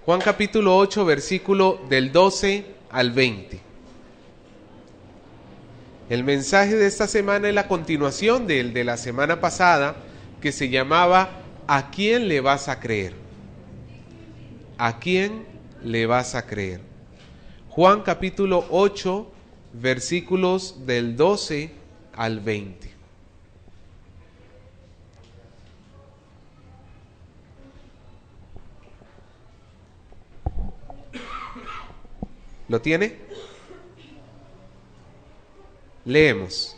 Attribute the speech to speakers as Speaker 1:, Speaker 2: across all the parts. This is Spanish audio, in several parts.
Speaker 1: Juan capítulo 8, versículo del 12 al 20. El mensaje de esta semana es la continuación del de la semana pasada, que se llamaba ¿a quién le vas a creer? ¿A quién le vas a creer? Juan capítulo 8, versículos del 12 al 20. ¿Lo tiene? Leemos.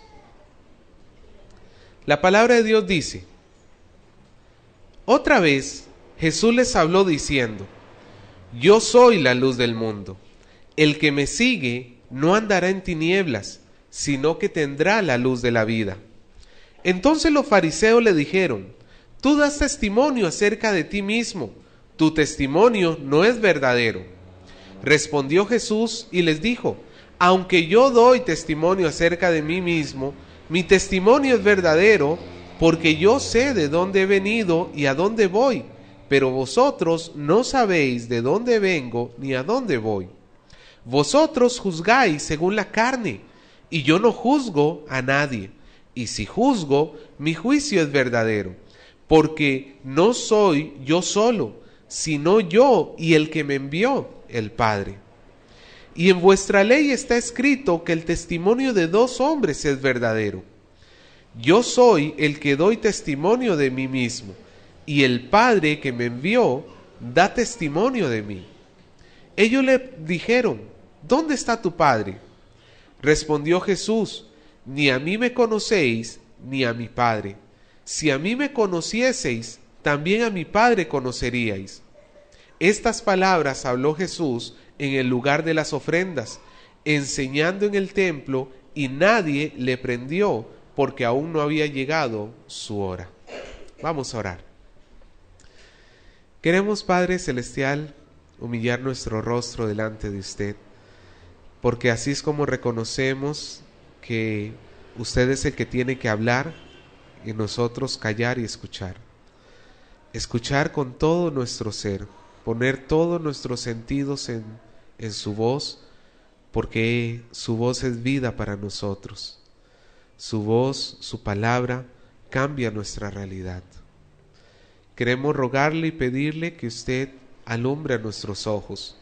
Speaker 1: La palabra de Dios dice: otra vez Jesús les habló diciendo: yo soy la luz del mundo. El que me sigue no andará en tinieblas, sino que tendrá la luz de la vida. Entonces los fariseos le dijeron: tú das testimonio acerca de ti mismo, tu testimonio no es verdadero. Respondió Jesús y les dijo: aunque yo doy testimonio acerca de mí mismo, mi testimonio es verdadero, porque yo sé de dónde he venido y a dónde voy, pero vosotros no sabéis de dónde vengo ni a dónde voy. Vosotros juzgáis según la carne, y yo no juzgo a nadie, y si juzgo, mi juicio es verdadero, porque no soy yo solo, sino yo y el que me envió, el Padre. Y en vuestra ley está escrito que el testimonio de dos hombres es verdadero. Yo soy el que doy testimonio de mí mismo, y el Padre que me envió da testimonio de mí. Ellos le dijeron: ¿dónde está tu Padre? Respondió Jesús: ni a mí me conocéis, ni a mi Padre. Si a mí me conocieseis, también a mi Padre conoceríais. Estas palabras habló Jesús en el lugar de las ofrendas, enseñando en el templo, y nadie le prendió, porque aún no había llegado su hora. Vamos a orar. Queremos, Padre Celestial, humillar nuestro rostro delante de usted, porque así es como reconocemos que usted es el que tiene que hablar y nosotros callar y escuchar. Escuchar con todo nuestro ser, poner todos nuestros sentidos en su voz, porque su voz es vida para nosotros. Su voz, su palabra, cambia nuestra realidad. Queremos rogarle y pedirle que usted alumbre a nuestros ojos.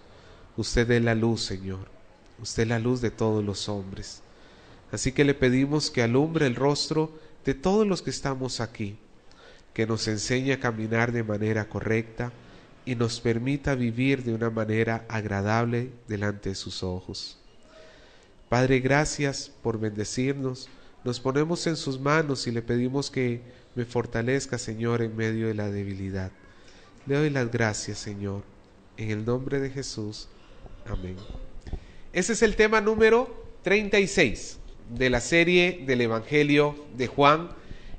Speaker 1: Usted es la luz, Señor. Usted es la luz de todos los hombres. Así que le pedimos que alumbre el rostro de todos los que estamos aquí, que nos enseñe a caminar de manera correcta y nos permita vivir de una manera agradable delante de sus ojos. Padre, gracias por bendecirnos. Nos ponemos en sus manos y le pedimos que me fortalezca, Señor, en medio de la debilidad. Le doy las gracias, Señor, en el nombre de Jesús. Amén. Ese es el tema número 36 de la serie del Evangelio de Juan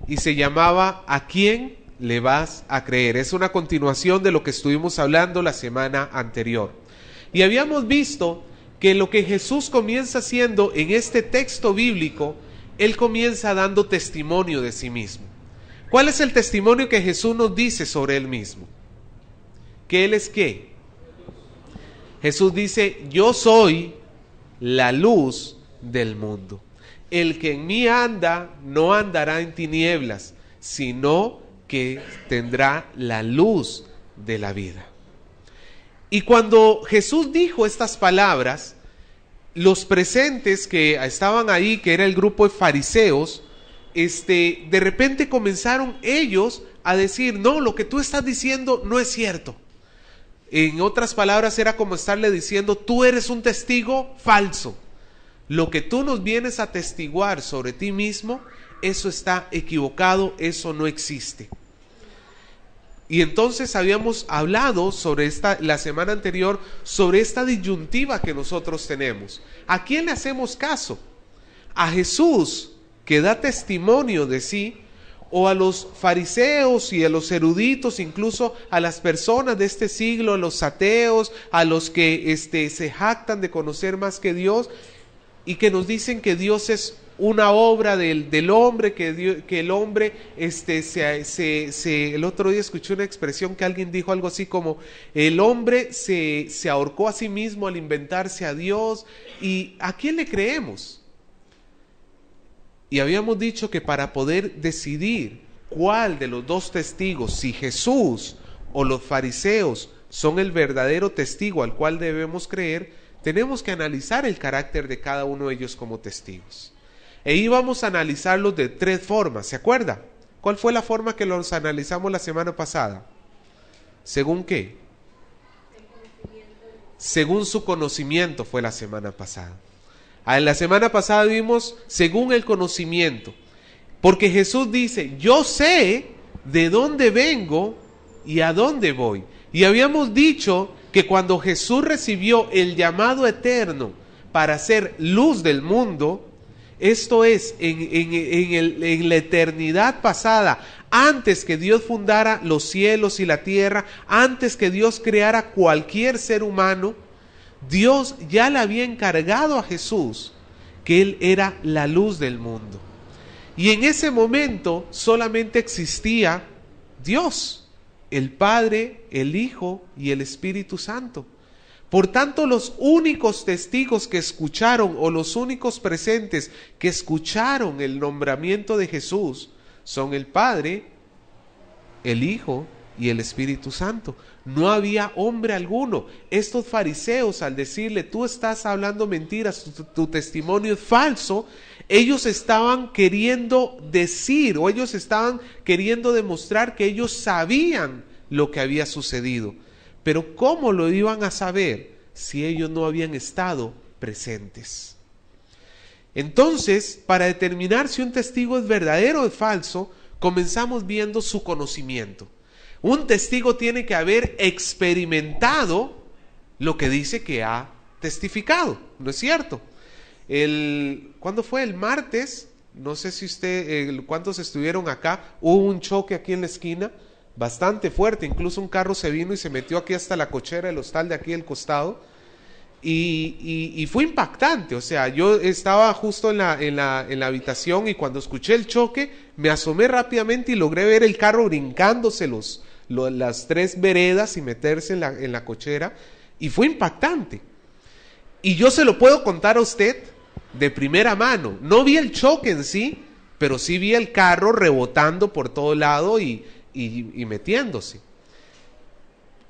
Speaker 1: y se llamaba ¿a quién le vas a creer? Es una continuación de lo que estuvimos hablando la semana anterior. Y habíamos visto que lo que Jesús comienza haciendo en este texto bíblico, Él comienza dando testimonio de sí mismo. ¿Cuál es el testimonio que Jesús nos dice sobre Él mismo? ¿Que Él es qué? Jesús dice: yo soy la luz del mundo. El que en mí anda no andará en tinieblas, sino que tendrá la luz de la vida. Y cuando Jesús dijo estas palabras, los presentes que estaban ahí, que era el grupo de fariseos, de repente comenzaron ellos a decir: no, lo que tú estás diciendo no es cierto. En otras palabras, era como estarle diciendo: tú eres un testigo falso. Lo que tú nos vienes a testiguar sobre ti mismo, eso está equivocado, eso no existe. Y entonces habíamos hablado sobre la semana anterior, sobre esta disyuntiva que nosotros tenemos. ¿A quién le hacemos caso? ¿A Jesús, que da testimonio de sí, o a los fariseos y a los eruditos, incluso a las personas de este siglo, a los ateos, a los que se jactan de conocer más que Dios y que nos dicen que Dios es una obra del hombre, que el hombre, el otro día escuché una expresión que alguien dijo algo así como, el hombre se ahorcó a sí mismo al inventarse a Dios. ¿Y a quién le creemos? Y habíamos dicho que para poder decidir cuál de los dos testigos, si Jesús o los fariseos, son el verdadero testigo al cual debemos creer, tenemos que analizar el carácter de cada uno de ellos como testigos. E íbamos a analizarlos de 3 formas, ¿se acuerda? ¿Cuál fue la forma que los analizamos la semana pasada? ¿Según qué? Según su conocimiento fue la semana pasada. En la semana pasada vimos según el conocimiento, porque Jesús dice, yo sé de dónde vengo y a dónde voy. Y habíamos dicho que cuando Jesús recibió el llamado eterno para ser luz del mundo, esto es, en la eternidad pasada, antes que Dios fundara los cielos y la tierra, antes que Dios creara cualquier ser humano, Dios ya le había encargado a Jesús que Él era la luz del mundo. Y en ese momento solamente existía Dios, el Padre, el Hijo y el Espíritu Santo. Por tanto, los únicos testigos que escucharon, o los únicos presentes que escucharon el nombramiento de Jesús, son el Padre, el Hijo y el Espíritu Santo. No había hombre alguno. Estos fariseos, al decirle, tú estás hablando mentiras, tu testimonio es falso, ellos estaban queriendo decir, o ellos estaban queriendo demostrar que ellos sabían lo que había sucedido. Pero ¿cómo lo iban a saber si ellos no habían estado presentes? Entonces, para determinar si un testigo es verdadero o es falso, comenzamos viendo su conocimiento. Un testigo tiene que haber experimentado lo que dice que ha testificado, ¿no es cierto? ¿Cuándo fue? El martes, no sé si ¿cuántos estuvieron acá? Hubo un choque aquí en la esquina, bastante fuerte, incluso un carro se vino y se metió aquí hasta la cochera del hostal de aquí del costado, y fue impactante. O sea, yo estaba justo en la habitación, y cuando escuché el choque me asomé rápidamente y logré ver el carro brincándose las 3 veredas y meterse en la cochera, y fue impactante. Y yo se lo puedo contar a usted de primera mano. No vi el choque en sí, pero sí vi el carro rebotando por todo lado y metiéndose.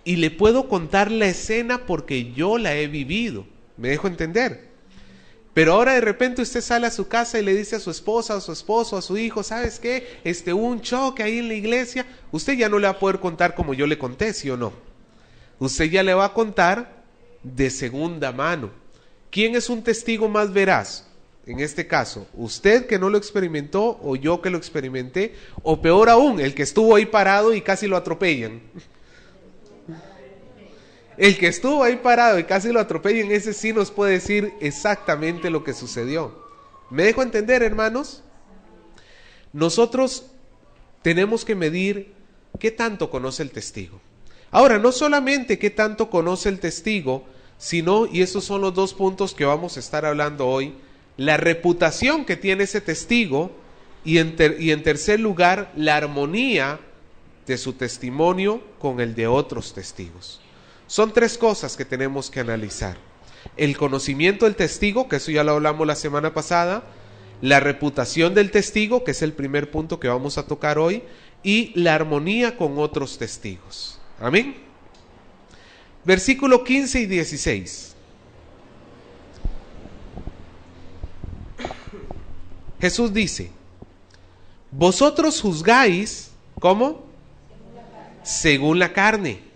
Speaker 1: Y le puedo contar la escena porque yo la he vivido. ¿Me dejo entender? Pero ahora de repente usted sale a su casa y le dice a su esposa, a su esposo, a su hijo, ¿sabes qué? Hubo un choque ahí en la iglesia. Usted ya no le va a poder contar como yo le conté, ¿sí o no? Usted ya le va a contar de segunda mano. ¿Quién es un testigo más veraz? En este caso, usted que no lo experimentó, o yo que lo experimenté, o peor aún, el que estuvo ahí parado y casi lo atropellan. El que estuvo ahí parado y casi lo atropellan, ese sí nos puede decir exactamente lo que sucedió. ¿Me dejo entender, hermanos? Nosotros tenemos que medir qué tanto conoce el testigo. Ahora, no solamente qué tanto conoce el testigo, sino, y estos son los 2 puntos que vamos a estar hablando hoy, la reputación que tiene ese testigo, y en tercer lugar, la armonía de su testimonio con el de otros testigos. Son 3 cosas que tenemos que analizar: el conocimiento del testigo, que eso ya lo hablamos la semana pasada; la reputación del testigo, que es el primer punto que vamos a tocar hoy; y la armonía con otros testigos. Amén. Versículo 15 y 16. Jesús dice: vosotros juzgáis, ¿cómo? Según la carne.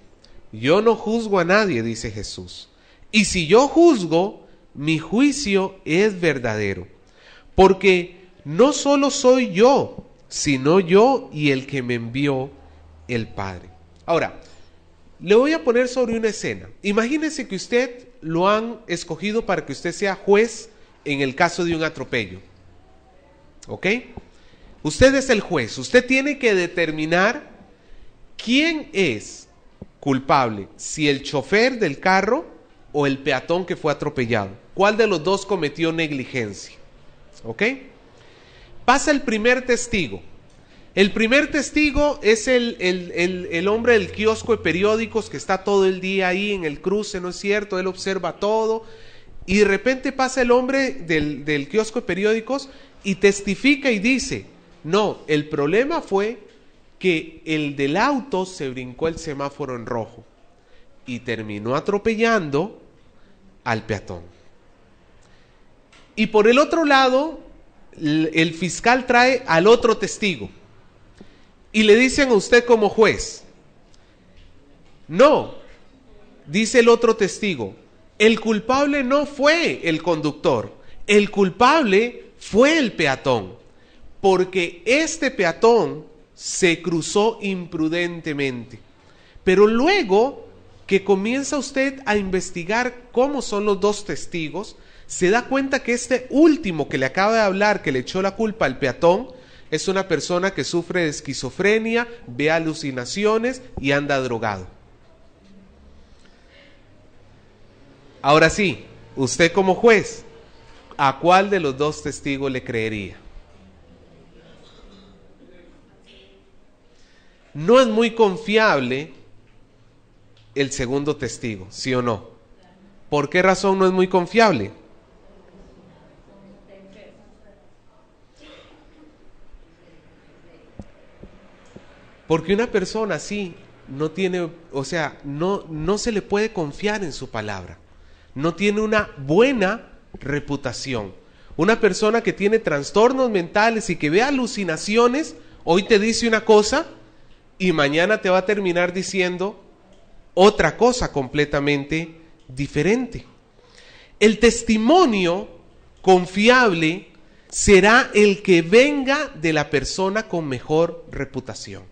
Speaker 1: Yo no juzgo a nadie, dice Jesús. Y si yo juzgo, mi juicio es verdadero. Porque no solo soy yo, sino yo y el que me envió, el Padre. Ahora, le voy a poner sobre una escena. Imagínese que usted lo han escogido para que usted sea juez en el caso de un atropello. ¿Ok? Usted es el juez. Usted tiene que determinar quién es culpable, si el chofer del carro o el peatón que fue atropellado. ¿Cuál de los dos cometió negligencia? ¿Ok? Pasa el primer testigo. El primer testigo es el hombre del kiosco de periódicos que está todo el día ahí en el cruce, ¿no es cierto? Él observa todo y de repente pasa el hombre del kiosco de periódicos y testifica y dice, no, el problema fue que el del auto se brincó el semáforo en rojo y terminó atropellando al peatón. Y por el otro lado, el fiscal trae al otro testigo y le dicen a usted como juez, no, dice el otro testigo, el culpable no fue el conductor, el culpable fue el peatón, porque este peatón se cruzó imprudentemente. Pero luego que comienza usted a investigar cómo son los dos testigos, se da cuenta que este último que le acaba de hablar, que le echó la culpa al peatón, es una persona que sufre de esquizofrenia, ve alucinaciones y anda drogado. Ahora sí, usted como juez, ¿a cuál de los dos testigos le creería? No es muy confiable el segundo testigo, ¿sí o no? ¿Por qué razón no es muy confiable? Porque una persona así no tiene, o sea, no se le puede confiar en su palabra. No tiene una buena reputación. Una persona que tiene trastornos mentales y que ve alucinaciones, hoy te dice una cosa y mañana te va a terminar diciendo otra cosa completamente diferente. El testimonio confiable será el que venga de la persona con mejor reputación.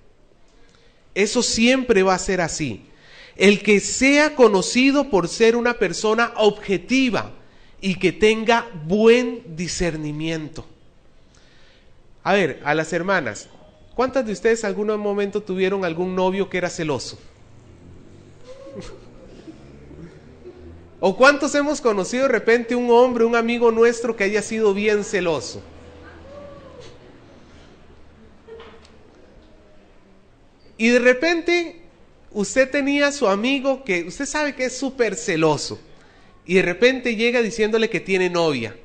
Speaker 1: Eso siempre va a ser así. El que sea conocido por ser una persona objetiva y que tenga buen discernimiento. A ver, a las hermanas, ¿cuántas de ustedes algún momento tuvieron algún novio que era celoso? ¿O cuántos hemos conocido de repente un hombre, un amigo nuestro que haya sido bien celoso? Y de repente usted tenía a su amigo que usted sabe que es súper celoso y de repente llega diciéndole que tiene novia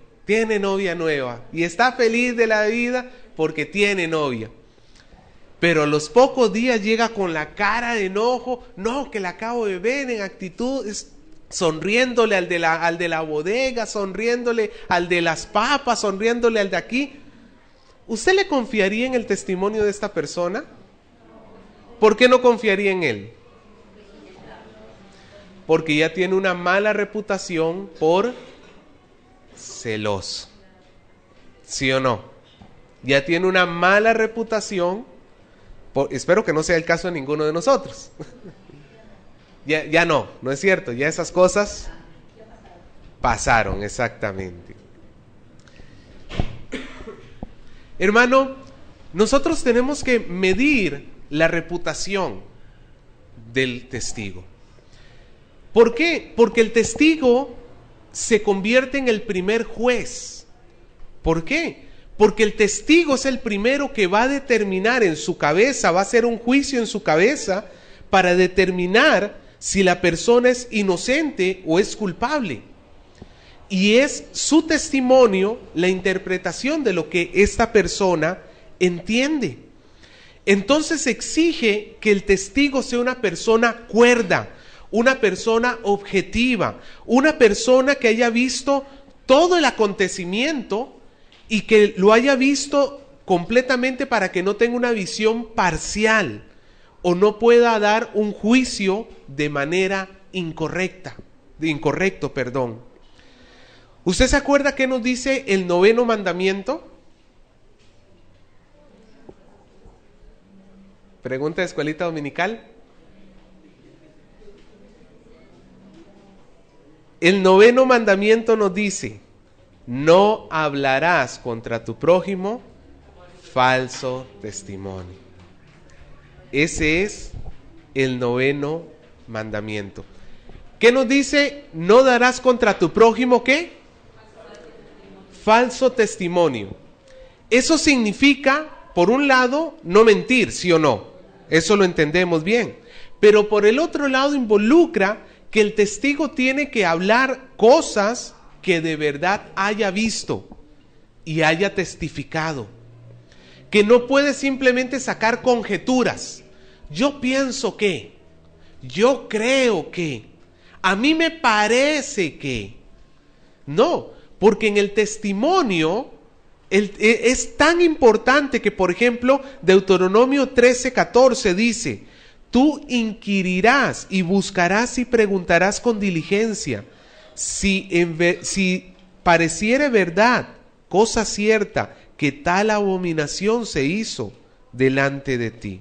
Speaker 1: nueva y está feliz de la vida porque tiene novia. Pero a los pocos días llega con la cara de enojo, no, que la acabo de ver en actitud, sonriéndole al de la bodega, sonriéndole al de las papas, sonriéndole al de aquí. ¿Usted le confiaría en el testimonio de esta persona? ¿Por qué no confiaría en él? Porque ya tiene una mala reputación por celoso. ¿Sí o no? Ya tiene una mala reputación por, espero que no sea el caso de ninguno de nosotros. ya no es cierto, ya esas cosas pasaron, exactamente. Hermano, nosotros tenemos que medir la reputación del testigo. ¿Por qué? Porque el testigo se convierte en el primer juez. ¿Por qué? Porque el testigo es el primero que va a determinar en su cabeza, va a hacer un juicio en su cabeza para determinar si la persona es inocente o es culpable. Y es su testimonio la interpretación de lo que esta persona entiende. Entonces exige que el testigo sea una persona cuerda, una persona objetiva, una persona que haya visto todo el acontecimiento y que lo haya visto completamente para que no tenga una visión parcial o no pueda dar un juicio de manera incorrecto. ¿Usted se acuerda qué nos dice el 9º mandamiento? Pregunta de escuelita dominical. El 9º mandamiento nos dice: no hablarás contra tu prójimo falso testimonio. Ese es el 9º mandamiento. ¿Qué nos dice? No darás contra tu prójimo, ¿qué? Falso testimonio. Eso significa, por un lado, no mentir, ¿sí o no? Eso lo entendemos bien. Pero por el otro lado involucra que el testigo tiene que hablar cosas que de verdad haya visto y haya testificado. Que no puede simplemente sacar conjeturas. Yo pienso que, yo creo que, a mí me parece que. No, porque en el testimonio es tan importante que, por ejemplo, Deuteronomio 13:14 dice: tú inquirirás y buscarás y preguntarás con diligencia, si pareciere verdad, cosa cierta, que tal abominación se hizo delante de ti.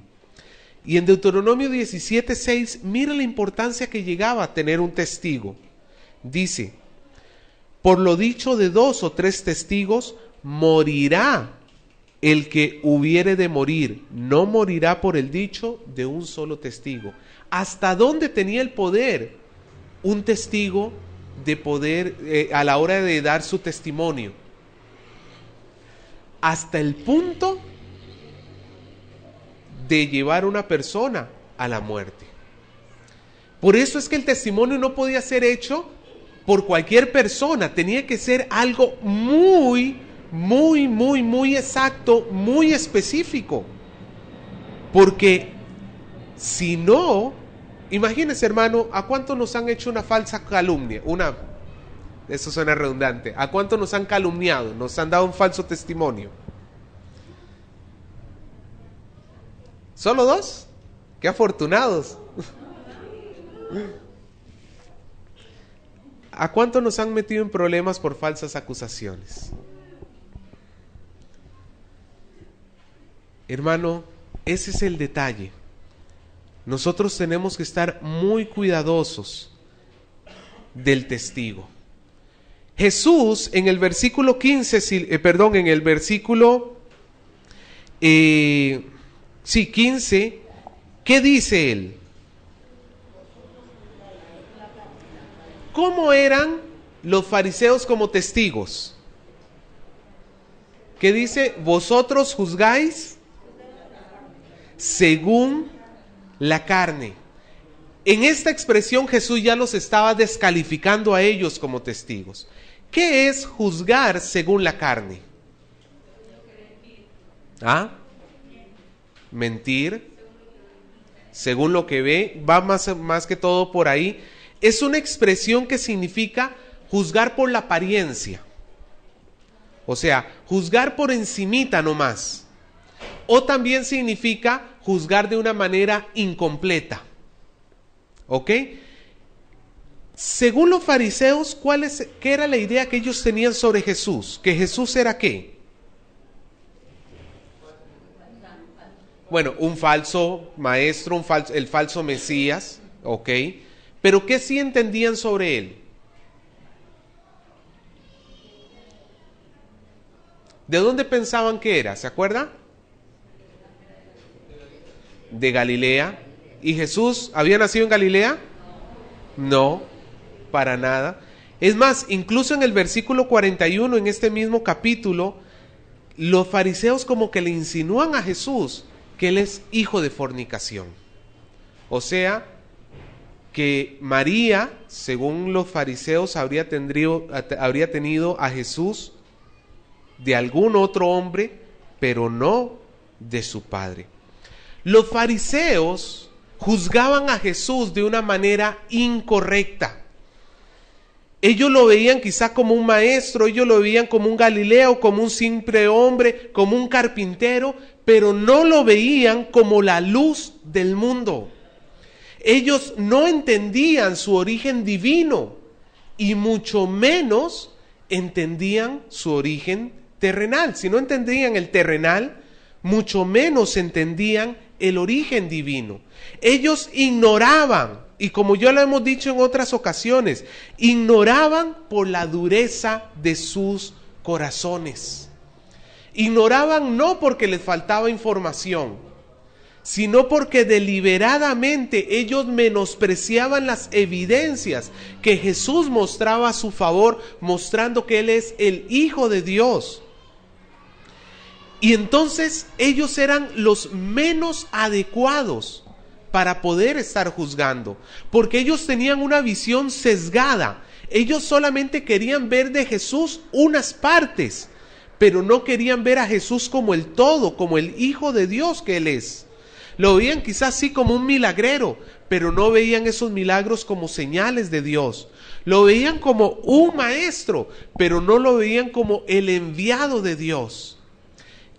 Speaker 1: Y en Deuteronomio 17:6, mira la importancia que llegaba a tener un testigo. Dice: por lo dicho de 2 o 3 testigos, morirá el que hubiere de morir, no morirá por el dicho de un solo testigo. ¿Hasta dónde tenía el poder un testigo de poder a la hora de dar su testimonio? Hasta el punto de llevar a una persona a la muerte. Por eso es que el testimonio no podía ser hecho por cualquier persona, tenía que ser algo muy exacto, muy específico. Porque si no, imagínese, hermano, ¿a cuánto nos han hecho una falsa calumnia? Eso suena redundante. ¿A cuánto nos han calumniado? Nos han dado un falso testimonio. ¿Solo 2? ¡Qué afortunados! ¿A cuánto nos han metido en problemas por falsas acusaciones? Hermano, ese es el detalle. Nosotros tenemos que estar muy cuidadosos del testigo. Jesús en el versículo 15, en el versículo 15, ¿qué dice él? ¿Cómo eran los fariseos como testigos? ¿Qué dice? Vosotros juzgáis según la carne. En esta expresión Jesús ya los estaba descalificando a ellos como testigos. ¿Qué es juzgar según la carne? ¿Ah? Mentir. Según lo que ve, va más que todo por ahí. Es una expresión que significa juzgar por la apariencia. O sea, juzgar por encimita nomás. O también significa juzgar de una manera incompleta. ¿Ok? Según los fariseos, ¿qué era la idea que ellos tenían sobre Jesús? ¿Que Jesús era qué? Bueno, un falso maestro, el falso Mesías, ¿ok? Pero ¿qué sí entendían sobre él? ¿De dónde pensaban que era? ¿Se acuerda? De Galilea. ¿Y Jesús había nacido en Galilea? No, para nada. Es más, incluso en el versículo 41, en este mismo capítulo, los fariseos como que le insinúan a Jesús que él es hijo de fornicación. O sea, que María, según los fariseos, habría tenido a Jesús de algún otro hombre, pero no de su padre. Los fariseos juzgaban a Jesús de una manera incorrecta. Ellos lo veían quizá como un maestro, ellos lo veían como un Galileo, como un simple hombre, como un carpintero, pero no lo veían como la luz del mundo. Ellos no entendían su origen divino y mucho menos entendían su origen terrenal. Si no entendían el terrenal, mucho menos entendían el origen divino. Ellos ignoraban, y como ya lo hemos dicho en otras ocasiones, ignoraban por la dureza de sus corazones. Ignoraban no porque les faltaba información, sino porque deliberadamente ellos menospreciaban las evidencias que Jesús mostraba a su favor, mostrando que Él es el Hijo de Dios. Y entonces ellos eran los menos adecuados para poder estar juzgando, porque ellos tenían una visión sesgada. Ellos solamente querían ver de Jesús unas partes, pero no querían ver a Jesús como el todo, como el Hijo de Dios que Él es. Lo veían quizás sí como un milagrero, pero no veían esos milagros como señales de Dios. Lo veían como un maestro, pero no lo veían como el enviado de Dios.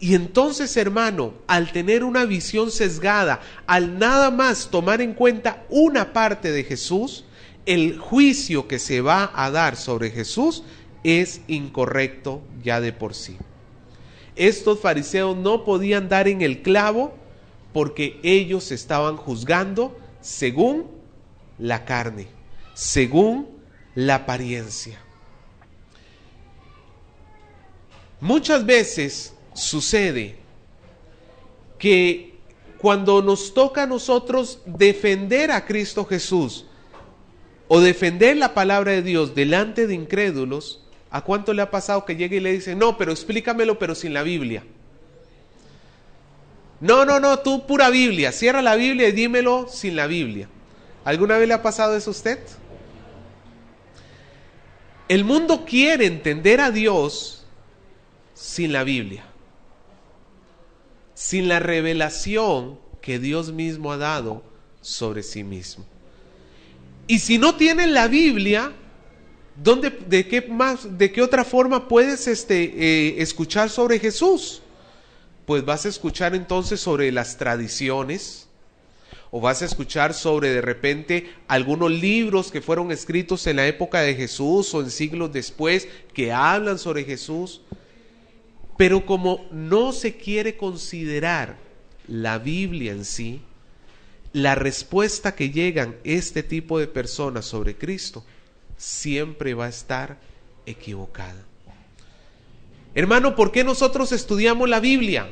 Speaker 1: Y entonces, hermano, al tener una visión sesgada, al nada más tomar en cuenta una parte de Jesús, el juicio que se va a dar sobre Jesús es incorrecto ya de por sí. Estos fariseos no podían dar en el clavo porque ellos estaban juzgando según la carne, según la apariencia. Muchas veces sucede que cuando nos toca a nosotros defender a Cristo Jesús o defender la palabra de Dios delante de incrédulos, ¿a cuánto le ha pasado que llegue y le dice, no, pero explícamelo, pero sin la Biblia? No, tú pura Biblia, cierra la Biblia y dímelo sin la Biblia. ¿Alguna vez le ha pasado eso a usted? El mundo quiere entender a Dios sin la Biblia, sin la revelación que Dios mismo ha dado sobre sí mismo. Y si no tienen la Biblia, de qué otra forma puedes escuchar sobre Jesús? Pues vas a escuchar entonces sobre las tradiciones, o vas a escuchar sobre de repente algunos libros que fueron escritos en la época de Jesús o en siglos después que hablan sobre Jesús. Pero como no se quiere considerar la Biblia en sí, la respuesta que llegan este tipo de personas sobre Cristo siempre va a estar equivocada. Hermano, ¿por qué nosotros estudiamos la Biblia?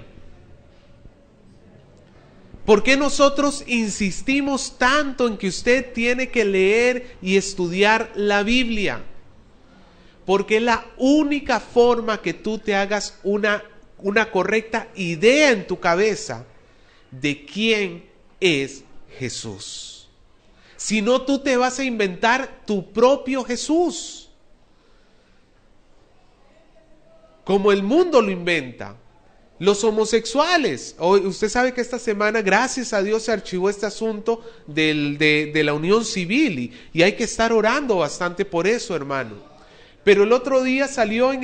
Speaker 1: ¿Por qué nosotros insistimos tanto en que usted tiene que leer y estudiar la Biblia? Porque es la única forma que tú te hagas una correcta idea en tu cabeza de quién es Jesús. Si no, tú te vas a inventar tu propio Jesús, como el mundo lo inventa. Los homosexuales, usted sabe que esta semana, gracias a Dios, se archivó este asunto de la unión civil y hay que estar orando bastante por eso, hermano. Pero el otro día salió en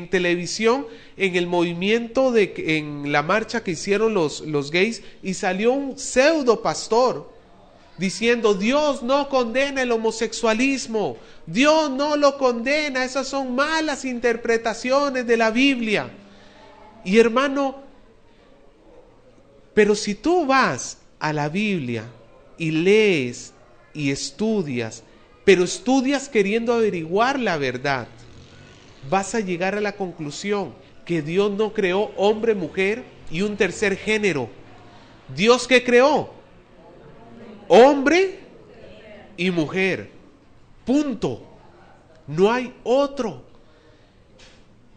Speaker 1: televisión, en el movimiento, en la marcha que hicieron los gays, y salió un pseudo pastor diciendo, Dios no condena el homosexualismo, Dios no lo condena, esas son malas interpretaciones de la Biblia. Y hermano, pero si tú vas a la Biblia y lees y estudias, pero estudias queriendo averiguar la verdad, vas a llegar a la conclusión que Dios no creó hombre, mujer y un tercer género. ¿Dios qué creó? Hombre y mujer. Punto. No hay otro.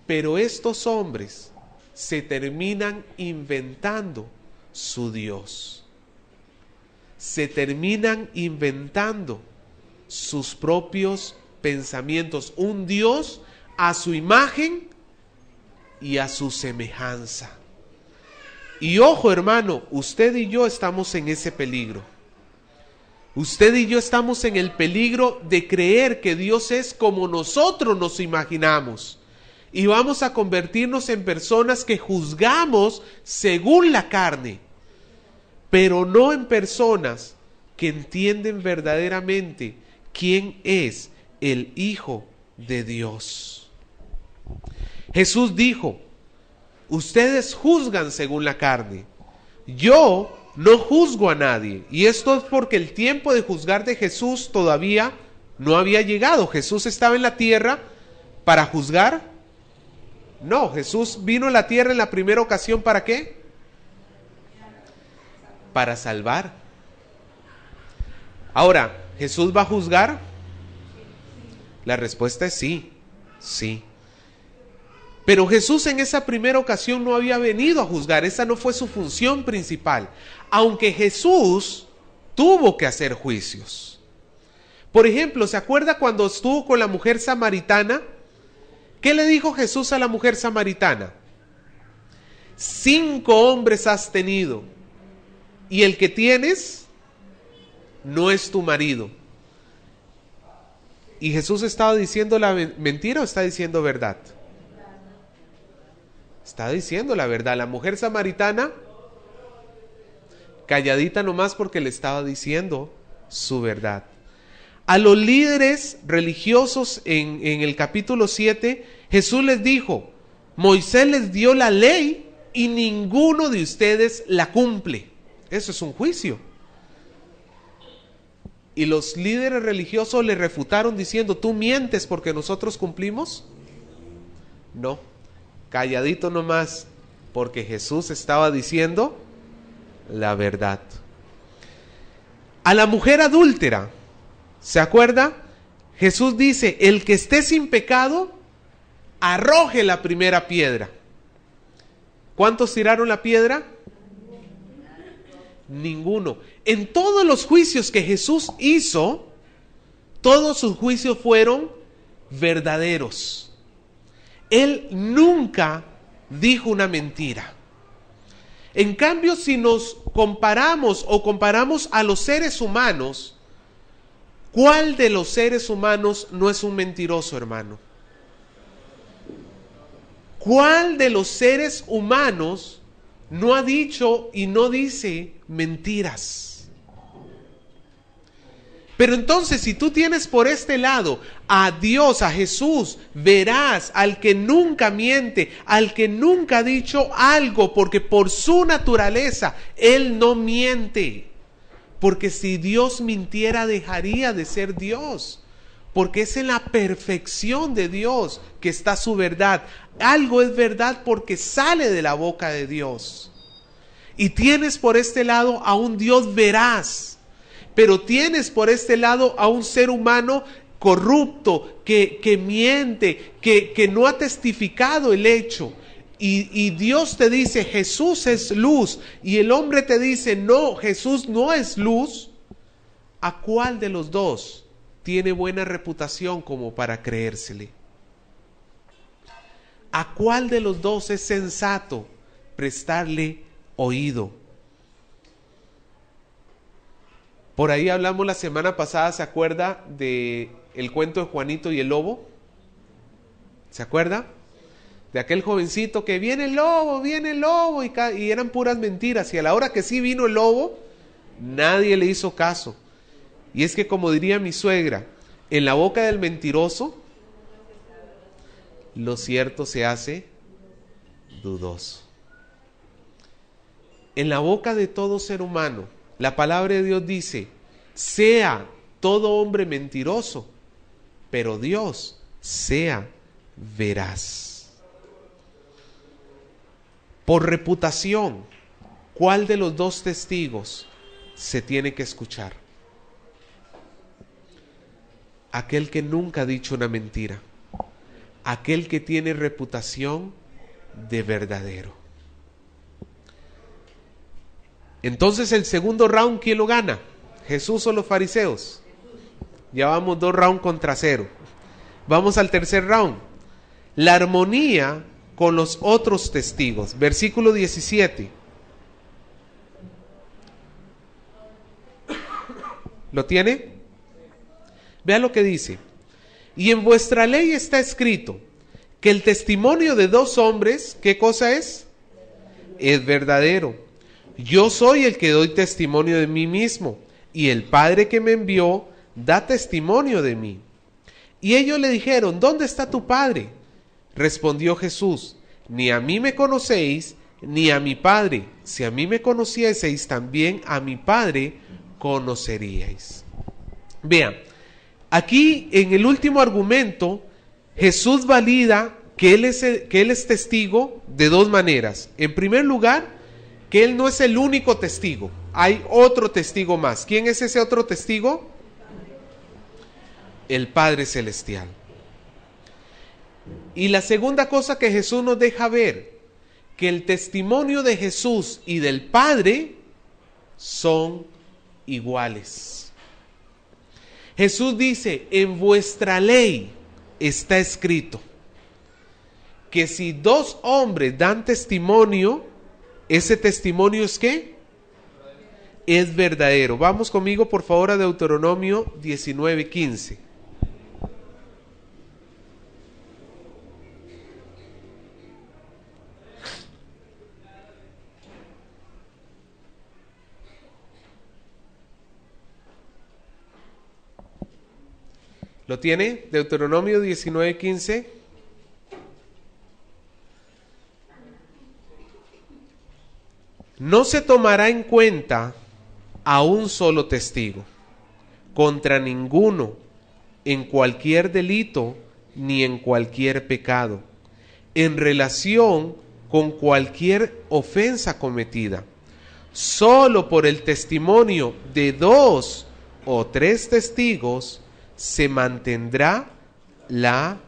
Speaker 1: Pero estos hombres se terminan inventando su Dios. Se terminan inventando sus propios pensamientos, un Dios a su imagen y a su semejanza. Y ojo, hermano, usted y yo estamos en ese peligro. Usted y yo estamos en el peligro de creer que Dios es como nosotros nos imaginamos. Y vamos a convertirnos en personas que juzgamos según la carne, pero no en personas que entienden verdaderamente quién es el Hijo de Dios. Jesús dijo, ustedes juzgan según la carne, yo no juzgo a nadie. Y esto es porque el tiempo de juzgar de Jesús todavía no había llegado. Jesús estaba en la tierra para juzgar. No, Jesús vino a la tierra en la primera ocasión, ¿para qué? Para salvar. Ahora, ¿Jesús va a juzgar? La respuesta es sí, sí. Pero Jesús en esa primera ocasión no había venido a juzgar, esa no fue su función principal, aunque Jesús tuvo que hacer juicios. Por ejemplo, ¿se acuerda cuando estuvo con la mujer samaritana? ¿Qué le dijo Jesús a la mujer samaritana? 5 hombres has tenido, y el que tienes no es tu marido. ¿Y Jesús estaba diciendo la mentira o está diciendo verdad? Está diciendo la verdad. La mujer samaritana, calladita nomás porque le estaba diciendo su verdad. A los líderes religiosos en el capítulo 7, Jesús les dijo, Moisés les dio la ley y ninguno de ustedes la cumple. Eso es un juicio. Y los líderes religiosos le refutaron diciendo, ¿tú mientes porque nosotros cumplimos? No, calladito nomás, porque Jesús estaba diciendo la verdad. A la mujer adúltera, ¿se acuerda? Jesús dice, el que esté sin pecado, arroje la primera piedra. ¿Cuántos tiraron la piedra? Ninguno. En todos los juicios que Jesús hizo, todos sus juicios fueron verdaderos. Él nunca dijo una mentira. En cambio, si nos comparamos a los seres humanos, ¿cuál de los seres humanos no es un mentiroso, hermano? ¿Cuál de los seres humanos no ha dicho y no dice mentiras? Pero entonces, si tú tienes por este lado a Dios, a Jesús, verás al que nunca miente, al que nunca ha dicho algo, porque por su naturaleza Él no miente. Porque si Dios mintiera, dejaría de ser Dios. Porque es en la perfección de Dios que está su verdad. Algo es verdad porque sale de la boca de Dios. Y tienes por este lado a un Dios veraz. Pero tienes por este lado a un ser humano corrupto, que miente, que no ha testificado el hecho. Y Dios te dice, Jesús es luz. Y el hombre te dice, no, Jesús no es luz. ¿A cuál de los dos tiene buena reputación como para creérsele? ¿A cuál de los dos es sensato prestarle oído? Por ahí hablamos la semana pasada, ¿se acuerda de el cuento de Juanito y el lobo? ¿Se acuerda? De aquel jovencito que viene el lobo, y eran puras mentiras. Y a la hora que sí vino el lobo, nadie le hizo caso. Y es que, como diría mi suegra, en la boca del mentiroso, lo cierto se hace dudoso. En la boca de todo ser humano, la palabra de Dios dice, sea todo hombre mentiroso, pero Dios sea veraz. Por reputación, ¿cuál de los dos testigos se tiene que escuchar? Aquel que nunca ha dicho una mentira, aquel que tiene reputación de verdadero. Entonces, el segundo round, ¿quién lo gana? ¿Jesús o los fariseos? Ya vamos 2 rounds contra 0. Vamos al tercer round. La armonía con los otros testigos. Versículo 17. ¿Lo tiene? Vea lo que dice. Y en vuestra ley está escrito que el testimonio de 2 hombres, ¿qué cosa es? Es verdadero. Yo soy el que doy testimonio de mí mismo, y el Padre que me envió da testimonio de mí. Y ellos le dijeron, ¿dónde está tu Padre? Respondió Jesús, ni a mí me conocéis, ni a mi Padre. Si a mí me conocieseis, también a mi Padre conoceríais. Vean, aquí en el último argumento, Jesús valida que él es testigo de 2 maneras. En primer lugar, que Él no es el único testigo. Hay otro testigo más. ¿Quién es ese otro testigo? El Padre Celestial. Y la segunda cosa que Jesús nos deja ver, que el testimonio de Jesús y del Padre son iguales. Jesús dice, en vuestra ley está escrito que si dos hombres dan testimonio, ese testimonio es ¿qué? Es verdadero. Vamos conmigo por favor a Deuteronomio 19:15. ¿Lo tiene? Deuteronomio 19:15. No se tomará en cuenta a un solo testigo contra ninguno en cualquier delito ni en cualquier pecado, en relación con cualquier ofensa cometida. Solo por el testimonio de 2 o 3 testigos se mantendrá la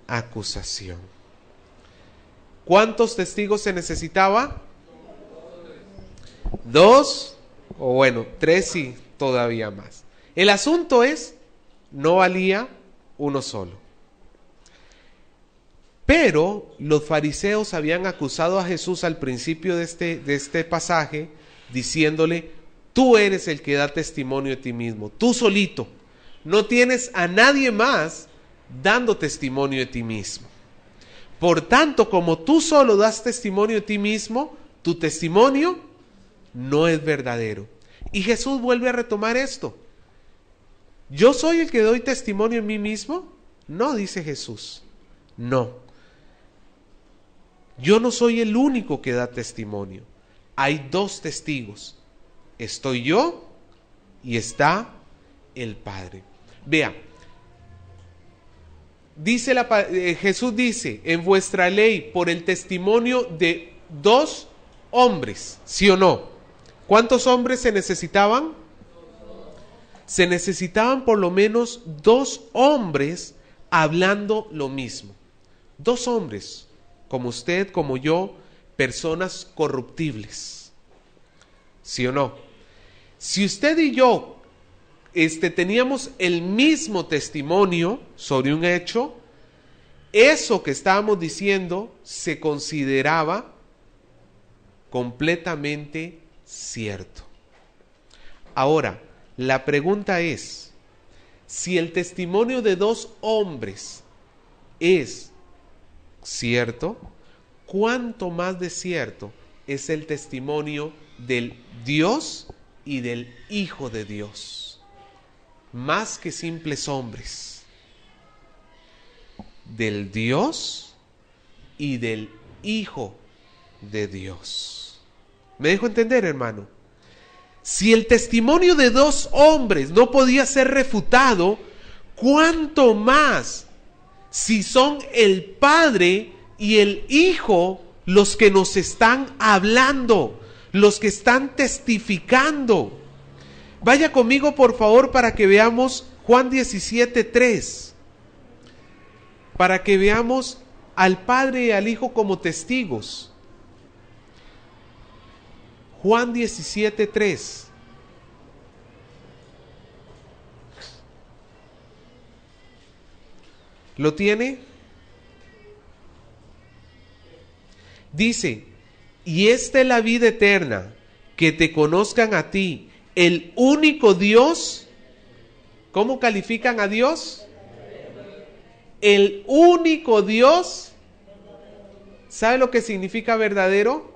Speaker 1: acusación. ¿Cuántos testigos se necesitaba? 2, o bueno, 3 y todavía más. El asunto es, no valía uno solo. Pero los fariseos habían acusado a Jesús al principio de este pasaje, diciéndole, tú eres el que da testimonio de ti mismo, tú solito. No tienes a nadie más dando testimonio de ti mismo. Por tanto, como tú solo das testimonio de ti mismo, tu testimonio no es verdadero. Y Jesús vuelve a retomar esto. ¿Yo soy el que doy testimonio en mí mismo? No, dice Jesús. No. Yo no soy el único que da testimonio. Hay 2 testigos. Estoy yo y está el Padre. Vea, Jesús dice, en vuestra ley, por el testimonio de 2 hombres, ¿sí o no? ¿Cuántos hombres se necesitaban? Se necesitaban por lo menos 2 hombres hablando lo mismo. 2 hombres, como usted, como yo, personas corruptibles, ¿sí o no? Si usted y yo teníamos el mismo testimonio sobre un hecho, eso que estábamos diciendo se consideraba completamente cierto. Ahora, la pregunta es, si el testimonio de 2 hombres es cierto, ¿cuánto más de cierto es el testimonio del Dios y del Hijo de Dios? Más que simples hombres, del Dios y del Hijo de Dios. ¿Me dejo entender, hermano? Si el testimonio de 2 hombres no podía ser refutado, ¿cuánto más si son el Padre y el Hijo los que nos están hablando, los que están testificando? Vaya conmigo por favor para que veamos Juan 17:3, para que veamos al Padre y al Hijo como testigos. Juan 17:3. ¿Lo tiene? Dice, y esta es la vida eterna, que te conozcan a ti, el único Dios. ¿Cómo califican a Dios? El único Dios. ¿Sabe lo que significa verdadero?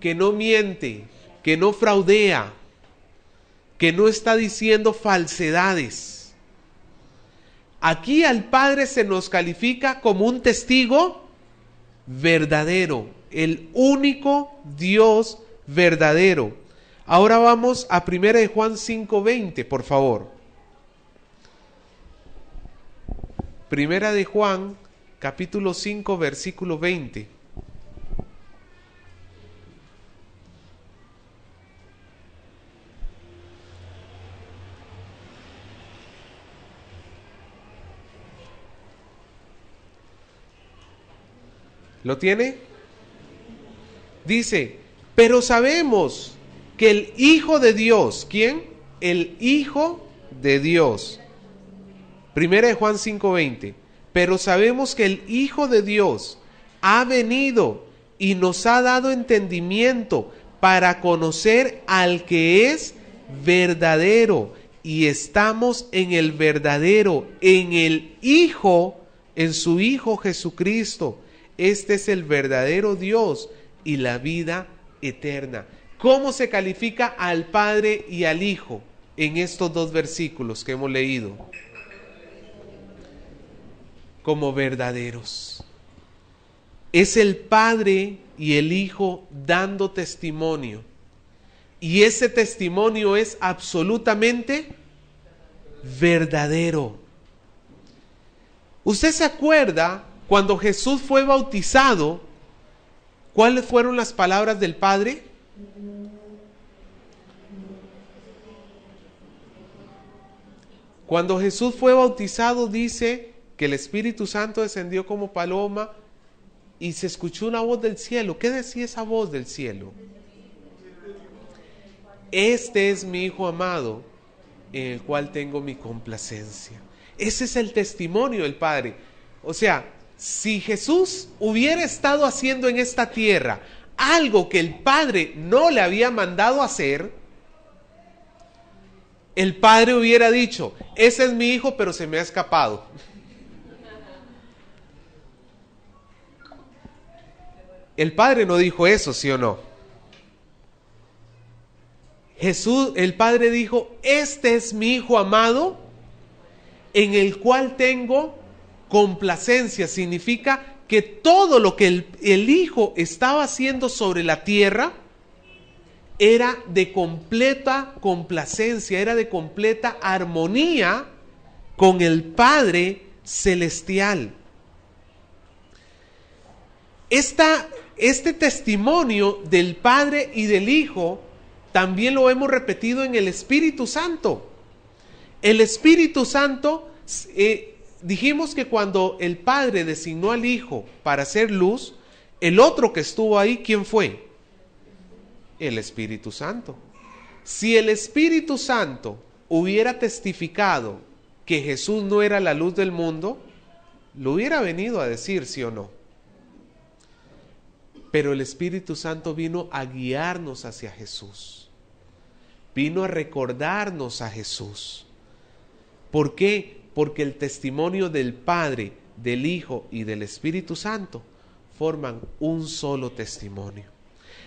Speaker 1: Que no miente, que no fraudea, que no está diciendo falsedades. Aquí al Padre se nos califica como un testigo verdadero, el único Dios verdadero. Ahora vamos a 1 Juan 5:20, por favor. 1 Juan, capítulo 5, versículo 20. ¿Lo tiene? Dice, pero sabemos que el Hijo de Dios, ¿quién? El Hijo de Dios. Primera de Juan 5:20. Pero sabemos que el Hijo de Dios ha venido y nos ha dado entendimiento para conocer al que es verdadero. Y estamos en el verdadero, en el Hijo, en su Hijo Jesucristo. Este es el verdadero Dios y la vida eterna. ¿Cómo se califica al Padre y al Hijo en estos dos versículos que hemos leído? Como verdaderos. Es el Padre y el Hijo dando testimonio. Y ese testimonio es absolutamente verdadero. ¿Usted se acuerda cuando Jesús fue bautizado? ¿Cuáles fueron las palabras del Padre? Cuando Jesús fue bautizado, dice que el Espíritu Santo descendió como paloma y se escuchó una voz del cielo. ¿Qué decía esa voz del cielo? Este es mi Hijo amado, en el cual tengo mi complacencia. Ese es el testimonio del Padre. O sea, si Jesús hubiera estado haciendo en esta tierra algo que el Padre no le había mandado hacer, el Padre hubiera dicho, ese es mi Hijo, pero se me ha escapado. El Padre no dijo eso, ¿sí o no? Jesús, el Padre dijo, este es mi Hijo amado, en el cual tengo complacencia. Significa que todo lo que el Hijo estaba haciendo sobre la tierra era de completa complacencia, era de completa armonía con el Padre celestial. Este testimonio del Padre y del Hijo también lo hemos repetido en el Espíritu Santo. El Espíritu Santo, dijimos que cuando el Padre designó al Hijo para hacer luz, el otro que estuvo ahí, ¿quién fue? El Espíritu Santo. Si el Espíritu Santo hubiera testificado que Jesús no era la luz del mundo, lo hubiera venido a decir, ¿sí o no? Pero el Espíritu Santo vino a guiarnos hacia Jesús. Vino a recordarnos a Jesús. ¿Por qué? Porque el testimonio del Padre, del Hijo y del Espíritu Santo forman un solo testimonio.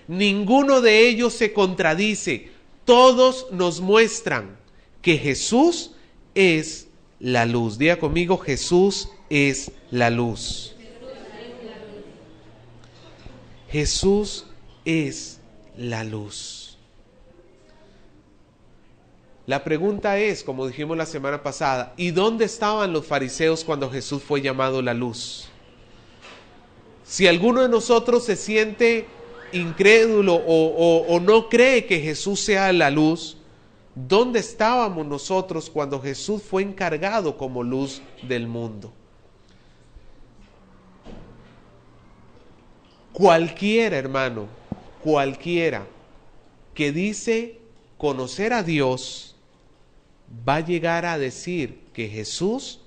Speaker 1: Ninguno de ellos se contradice. Todos nos muestran que Jesús es la luz. Diga conmigo, Jesús es la luz. Jesús es la luz. La pregunta es, como dijimos la semana pasada, ¿y dónde estaban los fariseos cuando Jesús fue llamado la luz? Si alguno de nosotros se siente incrédulo o no cree que Jesús sea la luz, ¿dónde estábamos nosotros cuando Jesús fue encargado como luz del mundo? Cualquiera, hermano, cualquiera que dice conocer a Dios va a llegar a decir que Jesús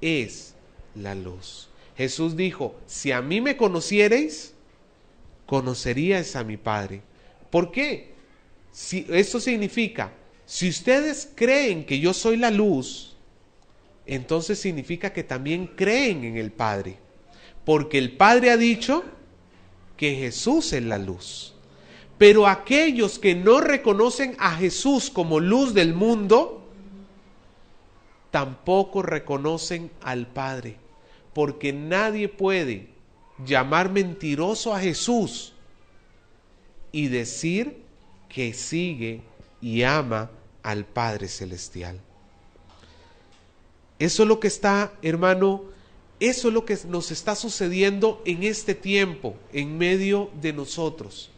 Speaker 1: es la luz. Jesús dijo, si a mí me conocierais, conoceríais a mi Padre. ¿Por qué? Esto significa, si ustedes creen que yo soy la luz, entonces significa que también creen en el Padre. Porque el Padre ha dicho que Jesús es la luz. Pero aquellos que no reconocen a Jesús como luz del mundo, tampoco reconocen al Padre, porque nadie puede llamar mentiroso a Jesús y decir que sigue y ama al Padre Celestial. Eso es lo que está, hermano, eso es lo que nos está sucediendo en este tiempo, en medio de nosotros.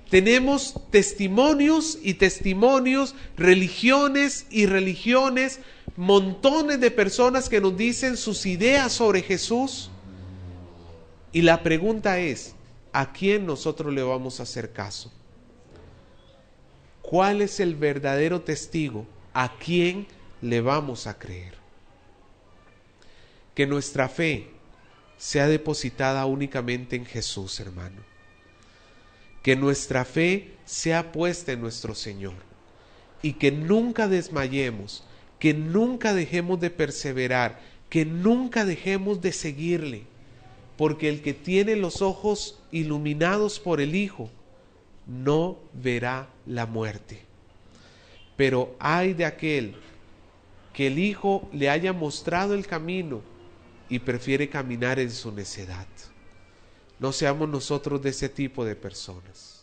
Speaker 1: Tenemos testimonios y testimonios, religiones y religiones, montones de personas que nos dicen sus ideas sobre Jesús, Y la pregunta es, ¿a quién nosotros le vamos a hacer caso? ¿Cuál es el verdadero testigo? ¿A quién le vamos a creer? Que nuestra fe sea depositada únicamente en Jesús, hermano. Que nuestra fe sea puesta en nuestro Señor. Y que nunca desmayemos, que nunca dejemos de perseverar, que nunca dejemos de seguirle. Porque el que tiene los ojos iluminados por el Hijo, no verá la muerte. Pero ay de aquel que el Hijo le haya mostrado el camino y prefiere caminar en su necedad. No seamos nosotros de ese tipo de personas.